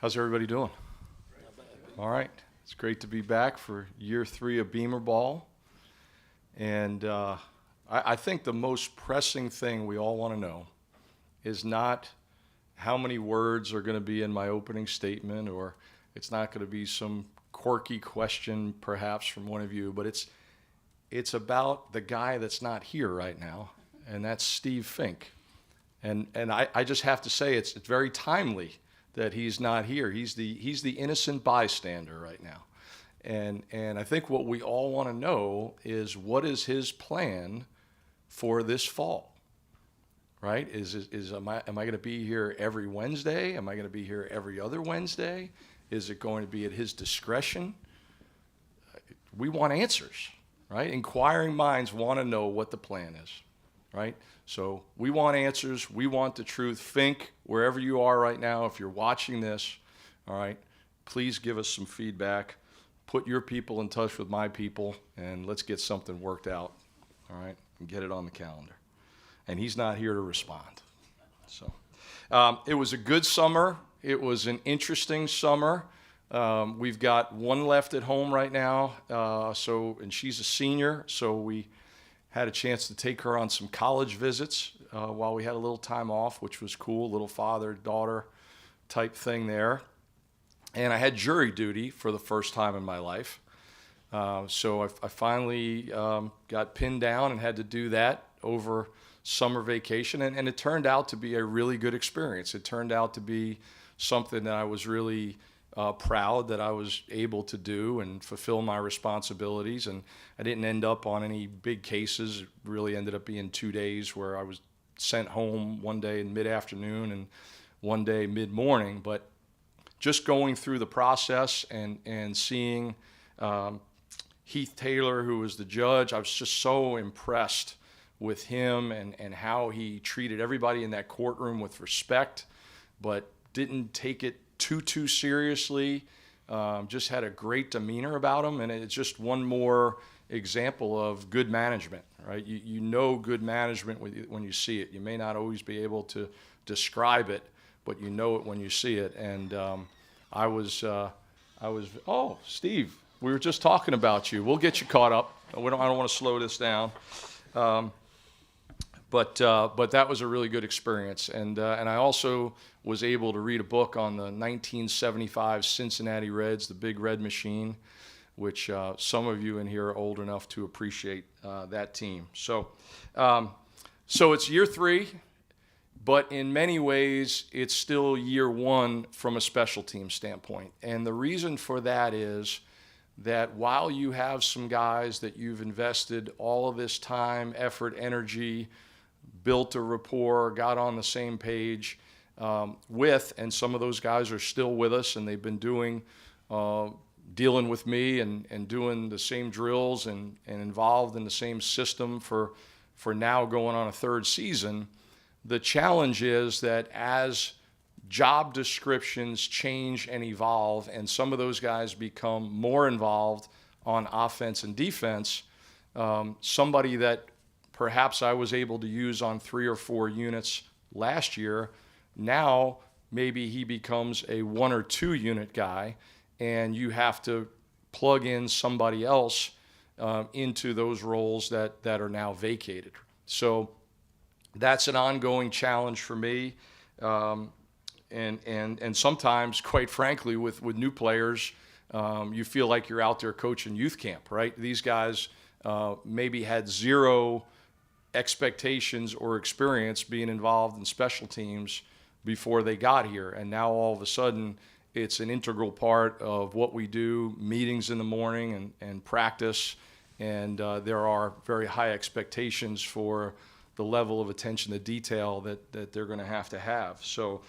How's everybody doing? All right. It's great to be back for year 3 of Beamer Ball. And I think the most pressing thing we all want to know is not how many words are going to be in my opening statement, or it's not going to be some quirky question perhaps from one of you, but it's about the guy that's not here right now, and that's Steve Fink. And I just have to say it's very timely that he's not here. He's the innocent bystander right now. And I think what we all want to know is, what is his plan for this fall, right? Am I going to be here every Wednesday? Am I going to be here every other Wednesday? Is it going to be at his discretion? We want answers, right? Inquiring minds want to know what the plan is, right? So we want answers. We want the truth. Fink, wherever you are right now, if you're watching this, all right, please give us some feedback. Put your people in touch with my people, and let's get something worked out, all right, and get it on the calendar. And he's not here to respond. So it was a good summer. It was an interesting summer. We've got one left at home right now, and she's a senior, so we had a chance to take her on some college visits while we had a little time off, which was cool, little father-daughter type thing there. And I had jury duty for the first time in my life. So I finally got pinned down and had to do that over summer vacation. And it turned out to be a really good experience. It turned out to be something that I was really proud that I was able to do and fulfill my responsibilities. And I didn't end up on any big cases. It really ended up being 2 days where I was sent home one day in mid-afternoon and one day mid-morning. But just going through the process and seeing Heath Taylor, who was the judge, I was just so impressed with him and how he treated everybody in that courtroom with respect, but didn't take it too seriously. Just had a great demeanor about him, and it's just one more example of good management, right? You know good management when you see it. You may not always be able to describe it, but you know it when you see it. And I was, oh, Steve, we were just talking about you. We'll get you caught up. I don't want to slow this down. But that was a really good experience. And I also was able to read a book on the 1975 Cincinnati Reds, the Big Red Machine, which some of you in here are old enough to appreciate that team. So it's year 3. But in many ways, it's still year 1 from a special team standpoint. And the reason for that is that while you have some guys that you've invested all of this time, effort, energy, built a rapport, got on the same page with, and some of those guys are still with us, and they've been dealing with me and doing the same drills and involved in the same system for now going on a 3rd season. The challenge is that as job descriptions change and evolve, and some of those guys become more involved on offense and defense, somebody that perhaps I was able to use on 3 or 4 units last year, now maybe he becomes a 1 or 2 unit guy, and you have to plug in somebody else into those roles that are now vacated. So that's an ongoing challenge for me, and sometimes, quite frankly, with new players, you feel like you're out there coaching youth camp, right? These guys maybe had 0 expectations or experience being involved in special teams before they got here, and now all of a sudden it's an integral part of what we do, meetings in the morning and practice, and there are very high expectations for the level of attention to detail that they're going to have. So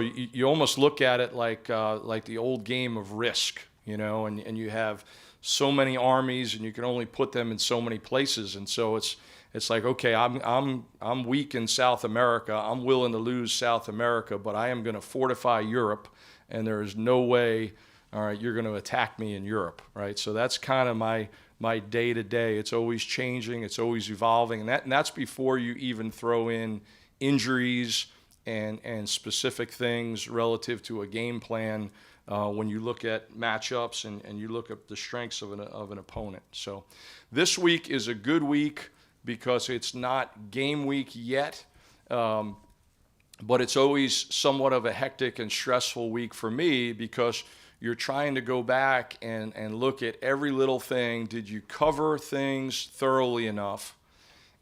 you almost look at it like the old game of Risk, and you have so many armies and you can only put them in so many places. And so it's like, okay, I'm weak in South America. I'm willing to lose South America, but I am going to fortify Europe, and there is no way, all right, you're going to attack me in Europe, right? So that's kind of my day-to-day. It's always changing. It's always evolving. And that's before you even throw in injuries and specific things relative to a game plan when you look at matchups and you look at the strengths of an opponent. So this week is a good week because it's not game week yet, but it's always somewhat of a hectic and stressful week for me because you're trying to go back and look at every little thing. Did you cover things thoroughly enough?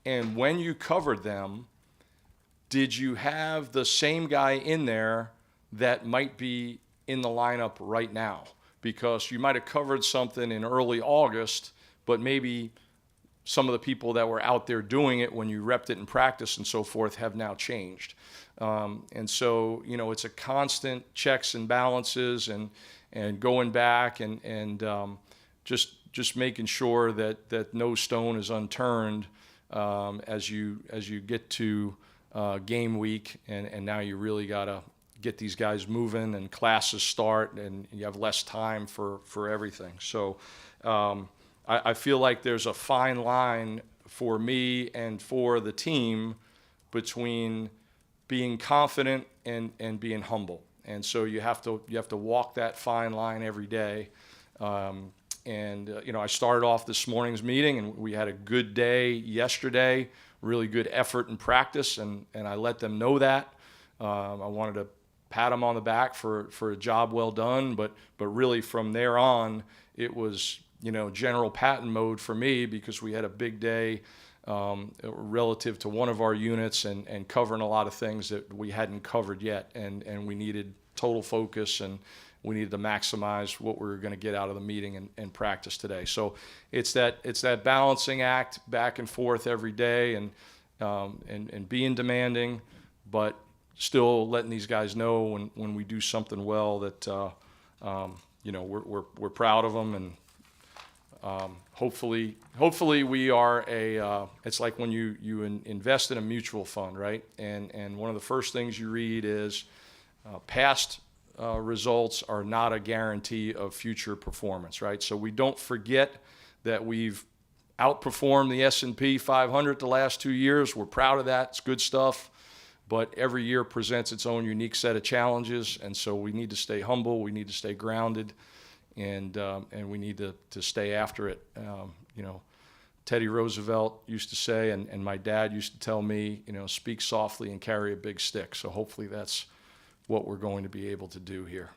And when you covered them, did you have the same guy in there that might be in the lineup right now? Because you might have covered something in early August, but maybe some of the people that were out there doing it when you repped it in practice and so forth have now changed. And so, it's a constant checks and balances and going back and just making sure that no stone is unturned as you get to game week, and now you really got to get these guys moving and classes start and you have less time for everything. So I feel like there's a fine line for me and for the team between being confident and being humble. And so you have to walk that fine line every day. I started off this morning's meeting, and we had a good day yesterday, really good effort in practice, and I let them know that. I wanted to pat them on the back for a job well done, but really from there on, it was general patting mode for me because we had a big day relative to one of our units and covering a lot of things that we hadn't covered yet, and we needed total focus, and we needed to maximize what we were going to get out of the meeting and practice today. So it's that balancing act back and forth every day, and being demanding, but still letting these guys know when we do something well that we're proud of them, and hopefully we are it's like when you invest in a mutual fund, right? And one of the first things you read is past results are not a guarantee of future performance, right? So we don't forget that we've outperformed the S&P 500 the last 2 years. We're proud of that. It's good stuff. But every year presents its own unique set of challenges, and so we need to stay humble. We need to stay grounded, and we need to stay after it. Teddy Roosevelt used to say, and my dad used to tell me, speak softly and carry a big stick. So hopefully that's what we're going to be able to do here.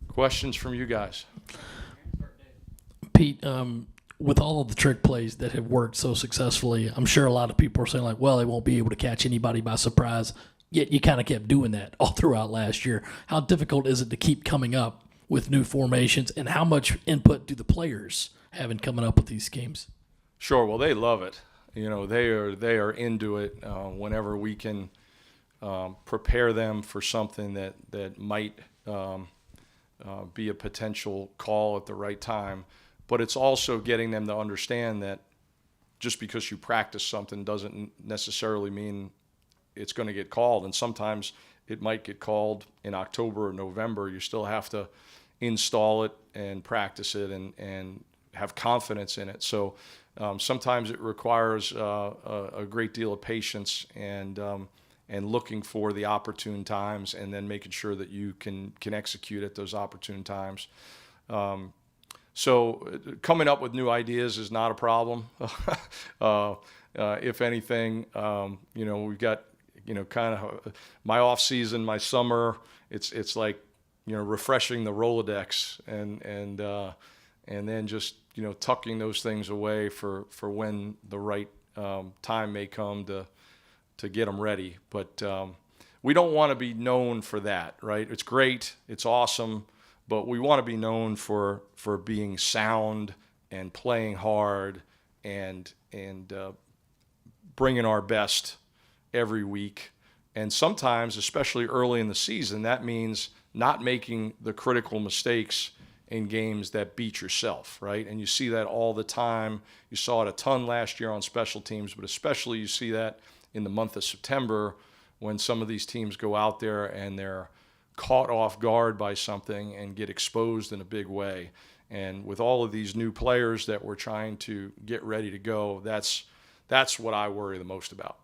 Questions from you guys? Pete, with all of the trick plays that have worked so successfully, I'm sure a lot of people are saying well, they won't be able to catch anybody by surprise. Yet you kind of kept doing that all throughout last year. How difficult is it to keep coming up with new formations, and how much input do the players have in coming up with these schemes? Sure. Well, they love it. They are into it whenever we can prepare them for something that might be a potential call at the right time. But it's also getting them to understand that just because you practice something doesn't necessarily mean it's going to get called. And sometimes it might get called in October or November. You still have to install it and practice it and have confidence in it. So sometimes it requires a great deal of patience and looking for the opportune times and then making sure that you can execute at those opportune times. So coming up with new ideas is not a problem. If anything, we've got, kind of my off season, my summer, it's like, refreshing the Rolodex and then just, tucking those things away for when the right time may come to get them ready. But we don't want to be known for that, right? It's great. It's awesome. But we want to be known for being sound and playing hard and bringing our best every week. And sometimes, especially early in the season, that means not making the critical mistakes in games that beat yourself, right? And you see that all the time. You saw it a ton last year on special teams, but especially you see that in the month of September when some of these teams go out there and they're caught off guard by something and get exposed in a big way. And with all of these new players that we're trying to get ready to go, that's what I worry the most about.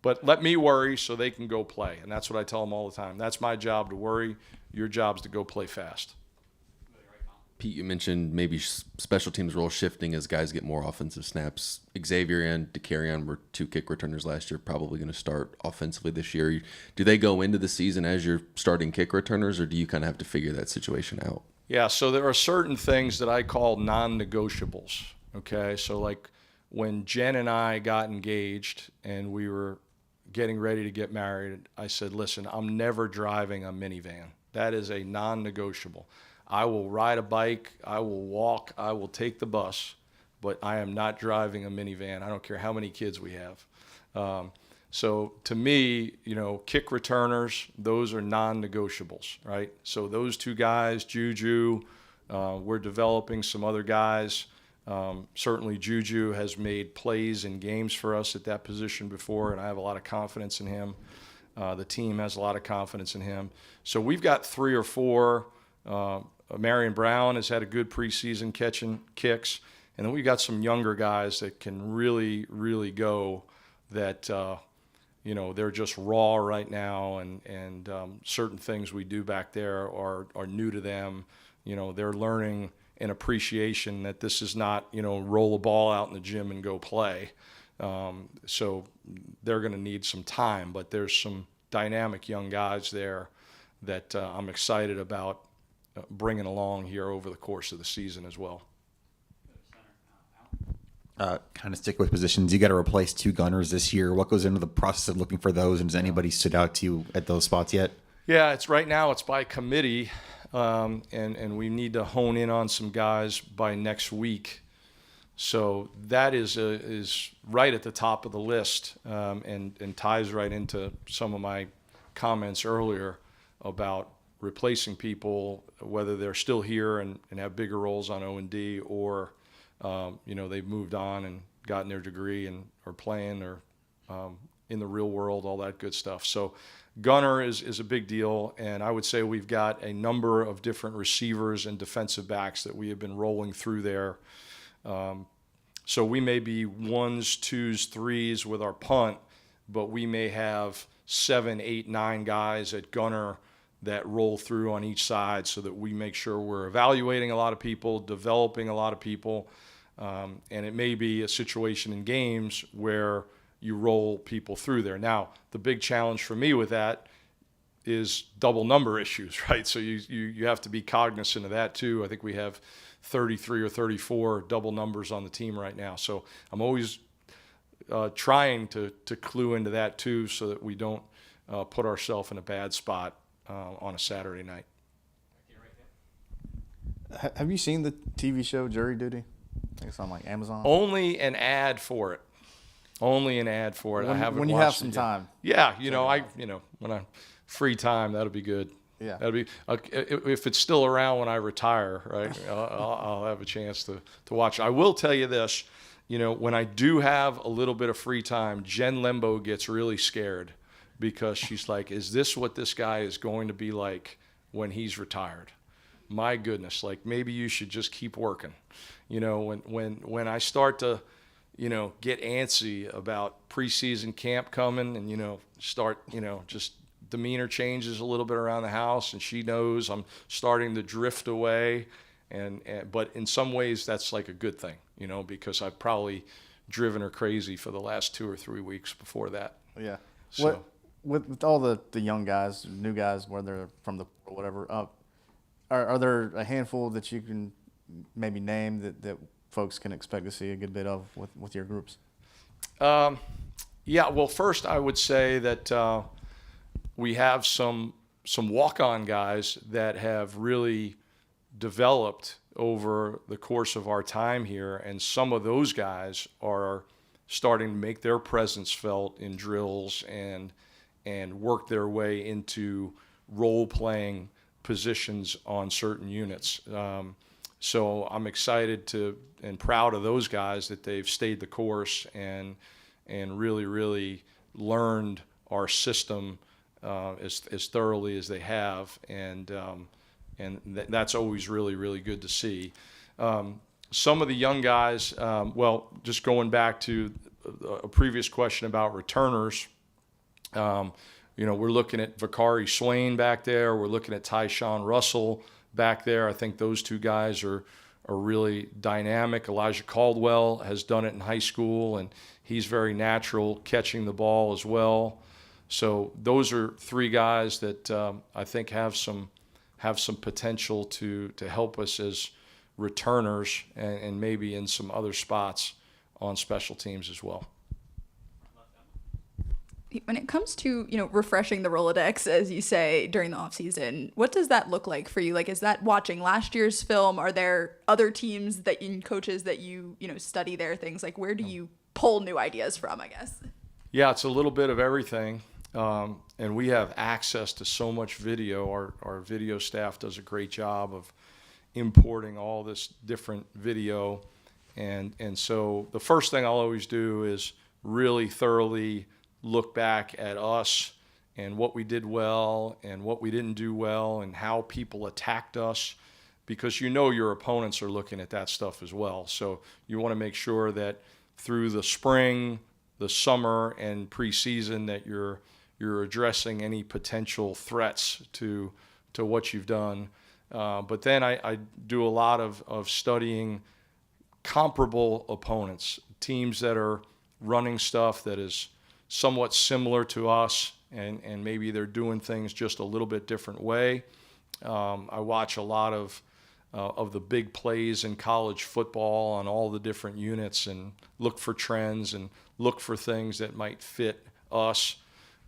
But let me worry so they can go play. And that's what I tell them all the time. That's my job, to worry. Your job's to go play fast. Pete, you mentioned maybe special teams role shifting as guys get more offensive snaps. Xavier and DeCarrion were 2 kick returners last year, probably going to start offensively this year. Do they go into the season as your starting kick returners, or do you kind of have to figure that situation out? Yeah, so there are certain things that I call non-negotiables, okay? So like when Jen and I got engaged and we were getting ready to get married, I said, listen, I'm never driving a minivan. That is a non-negotiable. I will ride a bike, I will walk, I will take the bus, but I am not driving a minivan. I don't care how many kids we have. So to me, kick returners, those are non-negotiables, right? So those 2 guys, Juju, we're developing some other guys. Certainly Juju has made plays in games for us at that position before, and I have a lot of confidence in him. The team has a lot of confidence in him. So we've got 3 or 4. Marion Brown has had a good preseason catching kicks. And then we've got some younger guys that can really, really go that, they're just raw right now. And certain things we do back there are new to them. They're learning an appreciation that this is not, roll a ball out in the gym and go play. So they're going to need some time. But there's some dynamic young guys there that I'm excited about bringing along here over the course of the season as well. Kind of stick with positions. You got to replace 2 gunners this year. What goes into the process of looking for those? And has anybody stood out to you at those spots yet? Yeah, right now it's by committee, and we need to hone in on some guys by next week. So that is right at the top of the list, and ties right into some of my comments earlier about replacing people, whether they're still here and have bigger roles on O&D, or they've moved on and gotten their degree and are playing or in the real world, all that good stuff. So gunner is a big deal, and I would say we've got a number of different receivers and defensive backs that we have been rolling through there. So we may be 1s, 2s, 3s with our punt, but we may have 7, 8, 9 guys at gunner that roll through on each side, so that we make sure we're evaluating a lot of people, developing a lot of people. And it may be a situation in games where you roll people through there. Now, the big challenge for me with that is double number issues, right? So you have to be cognizant of that too. I think we have 33 or 34 double numbers on the team right now. So I'm always trying to clue into that too, so that we don't put ourselves in a bad spot on a Saturday night. Have you seen the TV show Jury Duty? I think it's on like Amazon. Only an ad for it. I haven't when you watched have some it yet. time. Yeah, when I free time, that'll be good. Yeah. That'll be if it's still around when I retire, right? I'll have a chance to watch it. I will tell you this, when I do have a little bit of free time, Jen Lembo gets really scared, because she's like, is this what this guy is going to be like when he's retired? My goodness, like maybe you should just keep working. When I start to, get antsy about preseason camp coming and, start, just demeanor changes a little bit around the house, and she knows I'm starting to drift away. But in some ways that's like a good thing, because I've probably driven her crazy for the last 2 or 3 weeks before that. Yeah. So. With all the young guys, new guys, whether they're from the or whatever, are there a handful that you can maybe name that folks can expect to see a good bit of with your groups? Yeah, well, first I would say that we have some walk-on guys that have really developed over the course of our time here, and some of those guys are starting to make their presence felt in drills and work their way into role-playing positions on certain units. So I'm excited and proud of those guys that they've stayed the course and really, really learned our system as thoroughly as they have, and that's always really, really good to see. Some of the young guys, just going back to a previous question about returners, We're looking at Vakari Swain back there. We're looking at Tyshawn Russell back there. I think those two guys are really dynamic. Elijah Caldwell has done it in high school, and he's very natural catching the ball as well. So those are three guys that I think have some potential to help us as returners and maybe in some other spots on special teams as well. When it comes to, refreshing the Rolodex, as you say, during the off season, what does that look like for you? Like, is that watching last year's film? Are there other teams and coaches that you study their things? Like, where do you pull new ideas from, I guess? Yeah, it's a little bit of everything. And we have access to so much video. Our video staff does a great job of importing all this different video. And so the first thing I'll always do is really thoroughly look back at us and what we did well and what we didn't do well and how people attacked us, because your opponents are looking at that stuff as well. So you want to make sure that through the spring, the summer, and preseason that you're addressing any potential threats to what you've done. But then I do a lot of studying comparable opponents, teams that are running stuff that is somewhat similar to us, and maybe they're doing things just a little bit different way. I watch a lot of the big plays in college football on all the different units and look for trends and look for things that might fit us.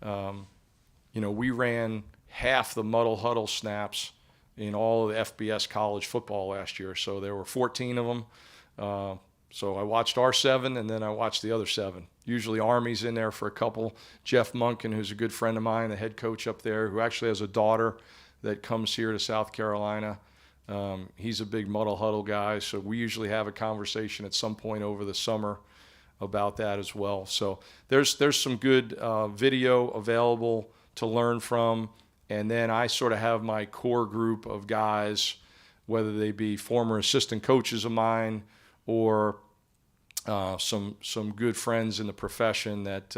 We ran half the muddle huddle snaps in all of the FBS college football last year, so there were 14 of them. So I watched our 7, and then I watched the other 7. Usually Army's in there for a couple. Jeff Munkin, who's a good friend of mine, the head coach up there, who actually has a daughter that comes here to South Carolina. He's a big muddle huddle guy, so we usually have a conversation at some point over the summer about that as well. So there's some good video available to learn from, and then I sort of have my core group of guys, whether they be former assistant coaches of mine or some good friends in the profession that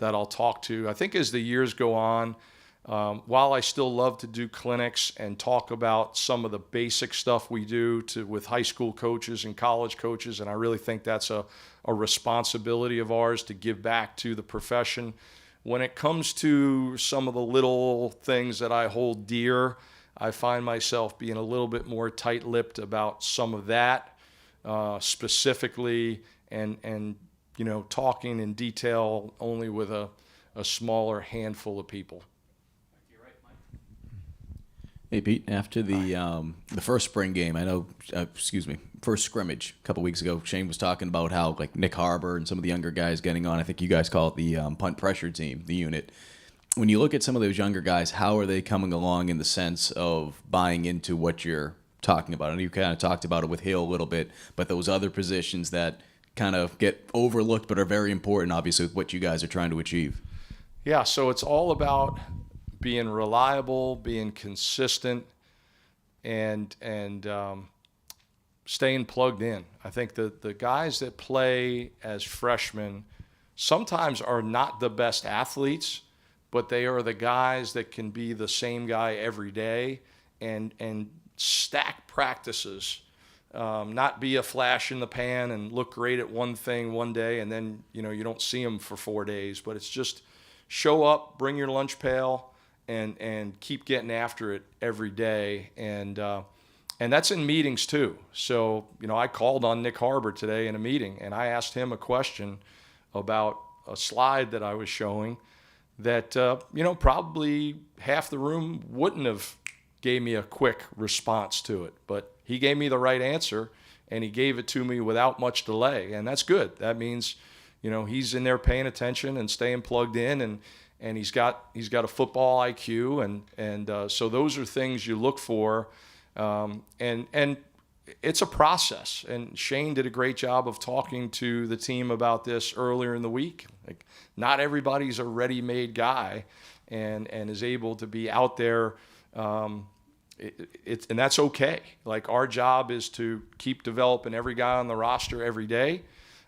I'll talk to. I think as the years go on, while I still love to do clinics and talk about some of the basic stuff we do with high school coaches and college coaches, and I really think that's a responsibility of ours to give back to the profession. When it comes to some of the little things that I hold dear, I find myself being a little bit more tight-lipped about some of that. Specifically and talking in detail only with a smaller handful of people. Hey Pete, after the first spring game, first scrimmage a couple weeks ago, Shane was talking about how like Nick Harbour and some of the younger guys getting on. I think you guys call it the punt pressure team, the unit. When you look at some of those younger guys, how are they coming along in the sense of buying into what you're talking about? And you kind of talked about it with Hill a little bit, but those other positions that kind of get overlooked but are very important, obviously, with what you guys are trying to achieve. Yeah, so it's all about being reliable, being consistent, and staying plugged in. I think that the guys that play as freshmen sometimes are not the best athletes, but they are the guys that can be the same guy every day and stack practices, not be a flash in the pan and look great at one thing one day and then you don't see them for 4 days. But it's just show up, bring your lunch pail, and keep getting after it every day. And that's in meetings too. So I called on Nick Harbour today in a meeting, and I asked him a question about a slide that I was showing that probably half the room wouldn't have gave me a quick response to it, but he gave me the right answer, and he gave it to me without much delay, and that's good. That means he's in there paying attention and staying plugged in, and he's got a football IQ, and so those are things you look for, and it's a process. And Shane did a great job of talking to the team about this earlier in the week. Like, not everybody's a ready-made guy, and is able to be out there. And that's okay. Like, our job is to keep developing every guy on the roster every day.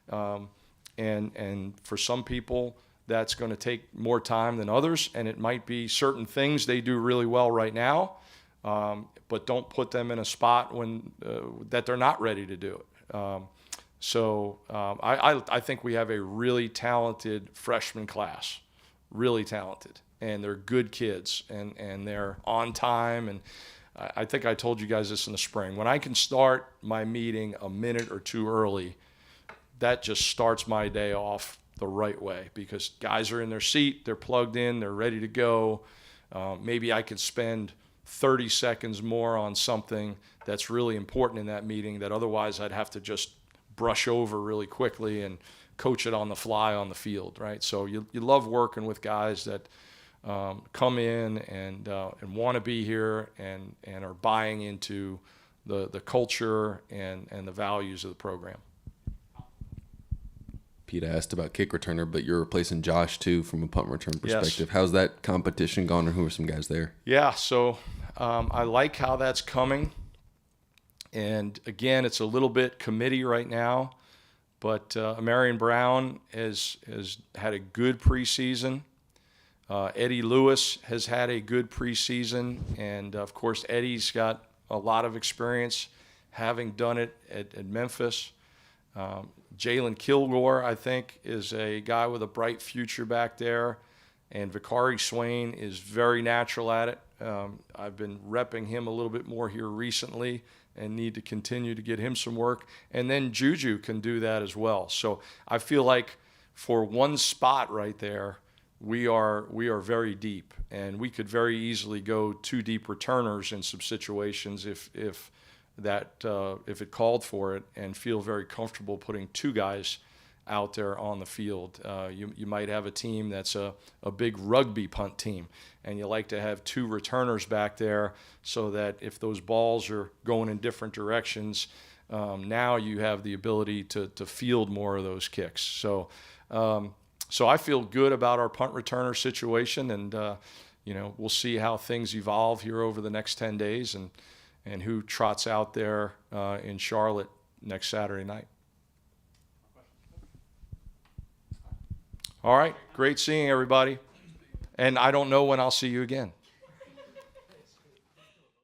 And for some people, that's going to take more time than others, and it might be certain things they do really well right now, but don't put them in a spot when that they're not ready to do it. I think we have a really talented freshman class, really talented, and they're good kids, and they're on time. And I think I told you guys this in the spring. When I can start my meeting a minute or two early, that just starts my day off the right way, because guys are in their seat, they're plugged in, they're ready to go. Maybe I could spend 30 seconds more on something that's really important in that meeting that otherwise I'd have to just brush over really quickly and coach it on the fly on the field, right? So you love working with guys that come in and want to be here and are buying into the culture and the values of the program. Pete asked about kick returner, but you're replacing Josh too from a punt return Yes. perspective. How's that competition gone, or who are some guys there? Yeah, so I like how that's coming. And again, it's a little bit committee right now, but Marion Brown has had a good preseason. Eddie Lewis has had a good preseason, and of course Eddie's got a lot of experience having done it at Memphis. Jalen Kilgore, I think, is a guy with a bright future back there, and Vicari Swain is very natural at it. I've been repping him a little bit more here recently and need to continue to get him some work. And then Juju can do that as well. So I feel like for one spot right there, we are very deep, and we could very easily go two deep returners in some situations if it called for it, and feel very comfortable putting two guys out there on the field. You might have a team that's a big rugby punt team, and you like to have two returners back there so that if those balls are going in different directions, now you have the ability to field more of those kicks. So I feel good about our punt returner situation, and we'll see how things evolve here over the next 10 days and who trots out there in Charlotte next Saturday night. All right, great seeing everybody. And I don't know when I'll see you again.